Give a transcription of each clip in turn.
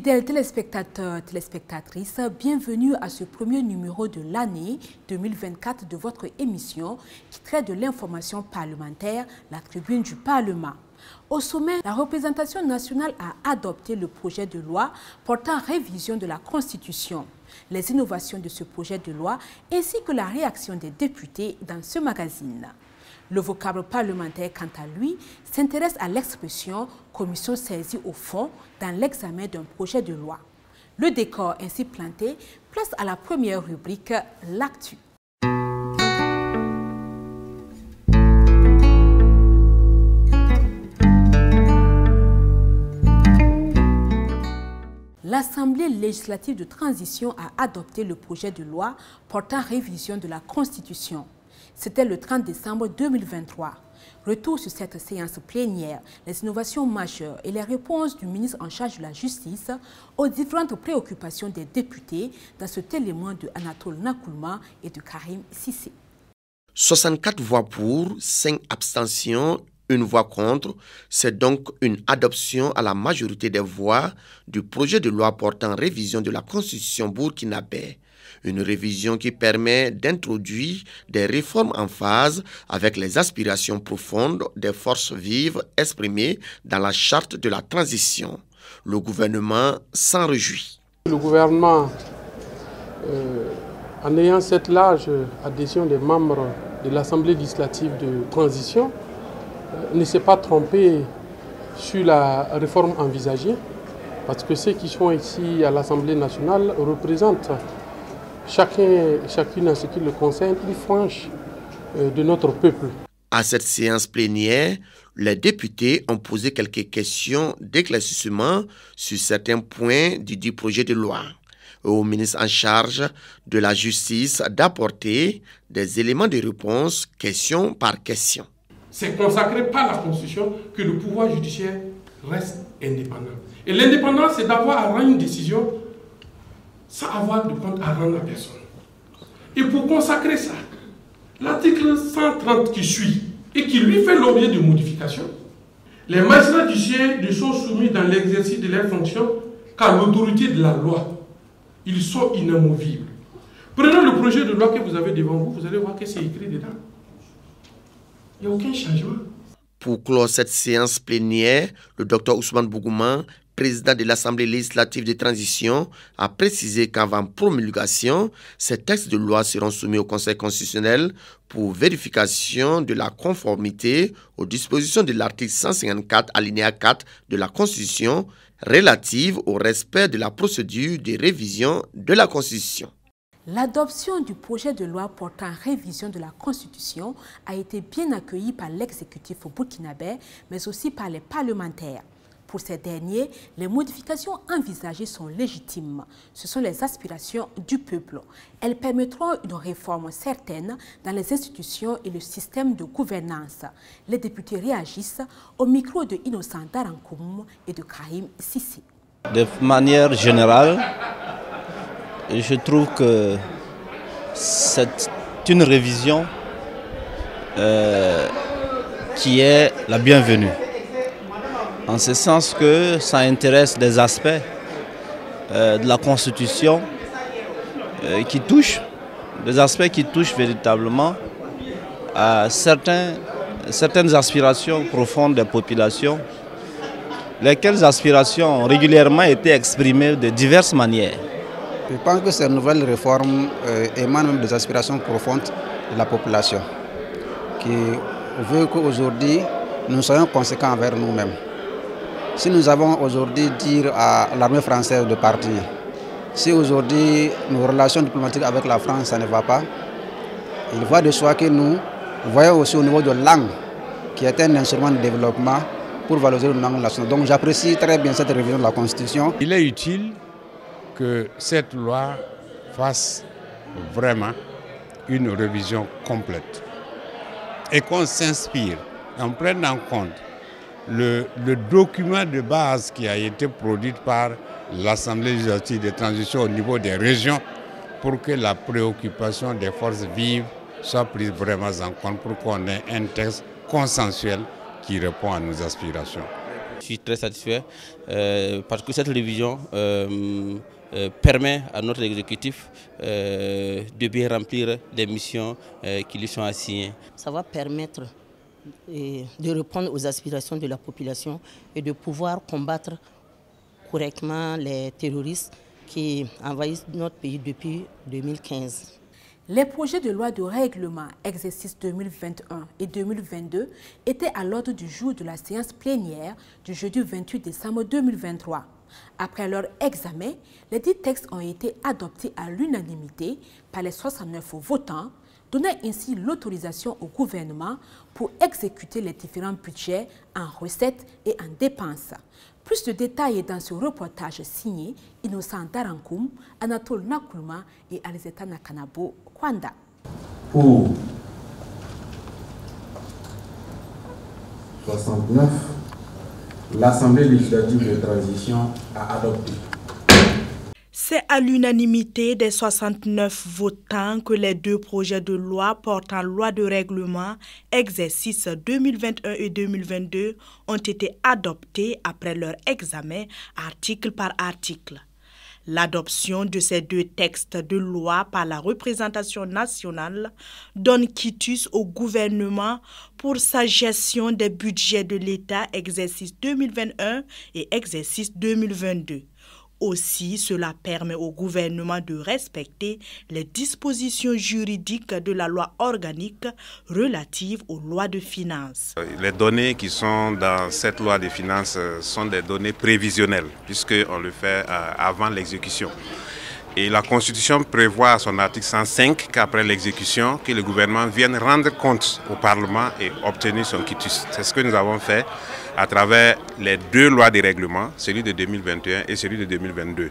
Fidèles téléspectateurs, téléspectatrices, bienvenue à ce premier numéro de l'année 2024 de votre émission qui traite de l'information parlementaire, la tribune du Parlement. Au sommet, la représentation nationale a adopté le projet de loi portant révision de la Constitution. Les innovations de ce projet de loi ainsi que la réaction des députés dans ce magazine. Le vocable parlementaire, quant à lui, s'intéresse à l'expression « commission saisie au fond » dans l'examen d'un projet de loi. Le décor ainsi planté place à la première rubrique « L'actu ». L'Assemblée législative de transition a adopté le projet de loi portant révision de la Constitution. C'était le 30 décembre 2023. Retour sur cette séance plénière, les innovations majeures et les réponses du ministre en charge de la Justice aux différentes préoccupations des députés dans cet élément de Anatole Nakoulma et de Karim Sissé. 64 voix pour, 5 abstentions, 1 voix contre. C'est donc une adoption à la majorité des voix du projet de loi portant révision de la Constitution burkinabé. Une révision qui permet d'introduire des réformes en phase avec les aspirations profondes des forces vives exprimées dans la charte de la transition. Le gouvernement s'en réjouit. Le gouvernement, en ayant cette large adhésion des membres de l'Assemblée législative de transition, ne s'est pas trompé sur la réforme envisagée, parce que ceux qui sont ici à l'Assemblée nationale représentent chacune en ce qui le concerne, une frange de notre peuple. À cette séance plénière, les députés ont posé quelques questions d'éclaircissement sur certains points du dit projet de loi. Au ministre en charge de la Justice d'apporter des éléments de réponse question par question. C'est consacré par la Constitution que le pouvoir judiciaire reste indépendant. Et l'indépendance, c'est d'avoir à rendre une décision sans avoir de compte à rendre à personne. Et pour consacrer ça, l'article 130 qui suit et qui lui fait l'objet de modifications, les magistrats judiciaires ne sont soumis dans l'exercice de leurs fonctions qu'à l'autorité de la loi. Ils sont inamovibles. Prenez le projet de loi que vous avez devant vous, vous allez voir que c'est écrit dedans. Il n'y a aucun changement. Pour clore cette séance plénière, le Dr Ousmane Bougouma, président de l'Assemblée législative de transition, a précisé qu'avant promulgation, ces textes de loi seront soumis au Conseil constitutionnel pour vérification de la conformité aux dispositions de l'article 154 alinéa 4 de la Constitution relative au respect de la procédure de révision de la Constitution. L'adoption du projet de loi portant révision de la Constitution a été bien accueillie par l'exécutif burkinabé, mais aussi par les parlementaires. Pour ces derniers, les modifications envisagées sont légitimes. Ce sont les aspirations du peuple. Elles permettront une réforme certaine dans les institutions et le système de gouvernance. Les députés réagissent au micro de Innocent Darankoum et de Karim Sissé. De manière générale, je trouve que c'est une révision qui est la bienvenue. En ce sens que ça intéresse des aspects de la Constitution qui touchent véritablement à certaines aspirations profondes des populations, lesquelles aspirations ont régulièrement été exprimées de diverses manières. Je pense que cette nouvelle réforme émane des aspirations profondes de la population, qui veut qu'aujourd'hui nous soyons conséquents envers nous-mêmes. Si nous avons aujourd'hui dire à l'armée française de partir, si aujourd'hui nos relations diplomatiques avec la France ça ne va pas, il va de soi que nous voyons aussi au niveau de langue qui est un instrument de développement pour valoriser nos langues nationales. Donc j'apprécie très bien cette révision de la Constitution. Il est utile que cette loi fasse vraiment une révision complète et qu'on s'inspire, en prenant en compte le document de base qui a été produit par l'Assemblée législative de transition au niveau des régions pour que la préoccupation des forces vives soit prise vraiment en compte pour qu'on ait un texte consensuel qui répond à nos aspirations. Je suis très satisfait parce que cette révision permet à notre exécutif de bien remplir les missions qui lui sont assignées. Ça va permettre de répondre aux aspirations de la population et de pouvoir combattre correctement les terroristes qui envahissent notre pays depuis 2015. Les projets de loi de règlement exercice 2021 et 2022 étaient à l'ordre du jour de la séance plénière du jeudi 28 décembre 2023. Après leur examen, les 10 textes ont été adoptés à l'unanimité par les 69 votants, donnant ainsi l'autorisation au gouvernement pour exécuter les différents budgets en recettes et en dépenses. Plus de détails dans ce reportage signé Innocent Darankoum, Anatole Nakoulma et Alizeta Nakanabo Kwanda. Pour 69, l'Assemblée législative de transition a adopté. C'est à l'unanimité des 69 votants que les 2 projets de loi portant loi de règlement exercice 2021 et 2022 ont été adoptés après leur examen article par article. L'adoption de ces 2 textes de loi par la représentation nationale donne quitus au gouvernement pour sa gestion des budgets de l'État exercice 2021 et exercice 2022. Aussi, cela permet au gouvernement de respecter les dispositions juridiques de la loi organique relative aux lois de finances. Les données qui sont dans cette loi de finances sont des données prévisionnelles, puisqu'on le fait avant l'exécution. Et la Constitution prévoit à son article 105 qu'après l'exécution, que le gouvernement vienne rendre compte au Parlement et obtenir son quitus. C'est ce que nous avons fait à travers les 2 lois de règlement, celui de 2021 et celui de 2022.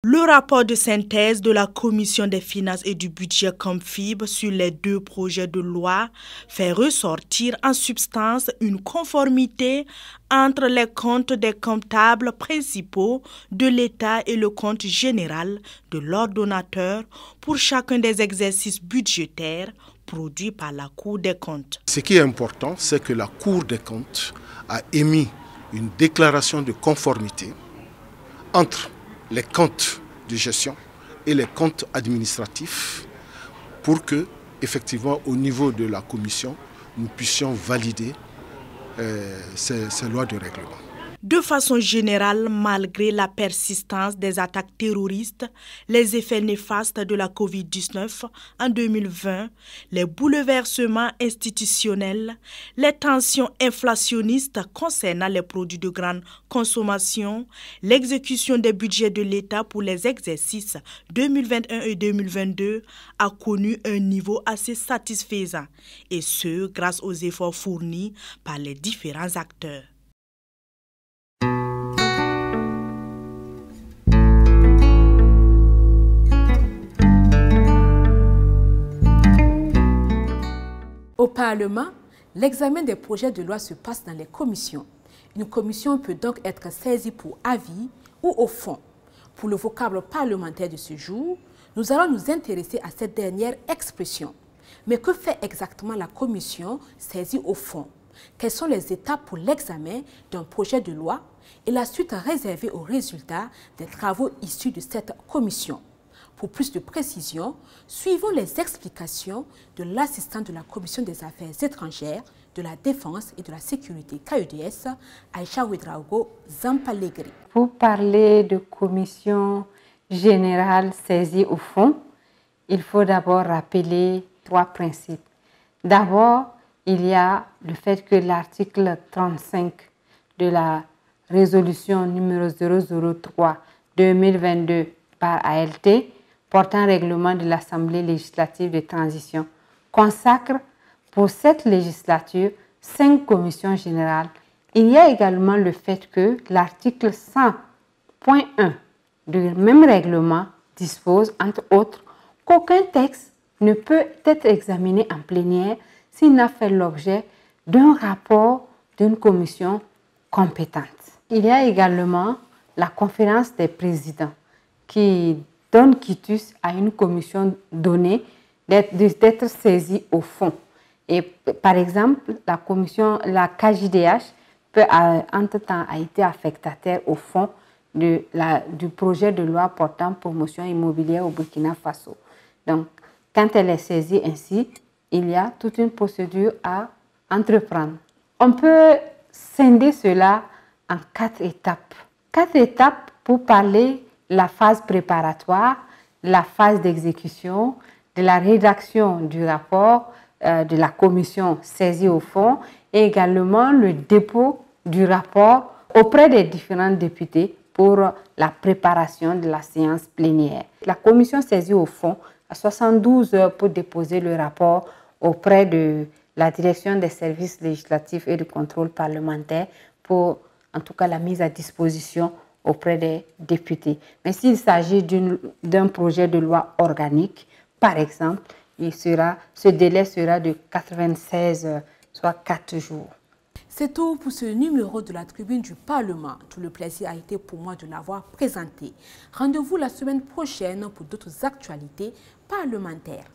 Le rapport de synthèse de la Commission des finances et du budget COMFIB sur les 2 projets de loi fait ressortir en substance une conformité entre les comptes des comptables principaux de l'État et le compte général de l'ordonnateur pour chacun des exercices budgétaires produits par la Cour des comptes. Ce qui est important, c'est que la Cour des comptes a émis une déclaration de conformité entre les comptes de gestion et les comptes administratifs pour que, effectivement, au niveau de la commission, nous puissions valider ces lois de règlement. De façon générale, malgré la persistance des attaques terroristes, les effets néfastes de la Covid-19 en 2020, les bouleversements institutionnels, les tensions inflationnistes concernant les produits de grande consommation, l'exécution des budgets de l'État pour les exercices 2021 et 2022 a connu un niveau assez satisfaisant, et ce, grâce aux efforts fournis par les différents acteurs. Au Parlement, l'examen des projets de loi se passe dans les commissions. Une commission peut donc être saisie pour avis ou au fond. Pour le vocable parlementaire de ce jour, nous allons nous intéresser à cette dernière expression. Mais que fait exactement la commission saisie au fond? Quelles sont les étapes pour l'examen d'un projet de loi et la suite réservée aux résultats des travaux issus de cette commission? Pour plus de précision, suivons les explications de l'assistant de la Commission des Affaires étrangères, de la Défense et de la Sécurité KEDS, Aïcha Ouedraogo Zampalegri. Pour parler de commission générale saisie au fond, il faut d'abord rappeler 3 principes. D'abord, il y a le fait que l'article 35 de la résolution numéro 003-2022 par ALT portant règlement de l'Assemblée législative de transition consacre pour cette législature 5 commissions générales. Il y a également le fait que l'article 100.1 du même règlement dispose, entre autres, qu'aucun texte ne peut être examiné en plénière s'il n'a fait l'objet d'un rapport d'une commission compétente. Il y a également la conférence des présidents qui donne quitus à une commission donnée d'être saisie au fond. Et par exemple, la KJDH entre-temps, a été affectataire au fond du projet de loi portant promotion immobilière au Burkina Faso. Donc, quand elle est saisie ainsi, il y a toute une procédure à entreprendre. On peut scinder cela en 4 étapes. 4 étapes pour parler de la phase préparatoire, la phase d'exécution, de la rédaction du rapport de la commission saisie au fond et également le dépôt du rapport auprès des différents députés pour la préparation de la séance plénière. La commission saisie au fond a 72 heures pour déposer le rapport auprès de la direction des services législatifs et de contrôle parlementaire pour, en tout cas, la mise à disposition auprès des députés. Mais s'il s'agit d'un projet de loi organique, par exemple, ce délai sera de 96 heures, soit 4 jours. C'est tout pour ce numéro de la Tribune du Parlement. Tout le plaisir a été pour moi de l'avoir présenté. Rendez-vous la semaine prochaine pour d'autres actualités parlementaires.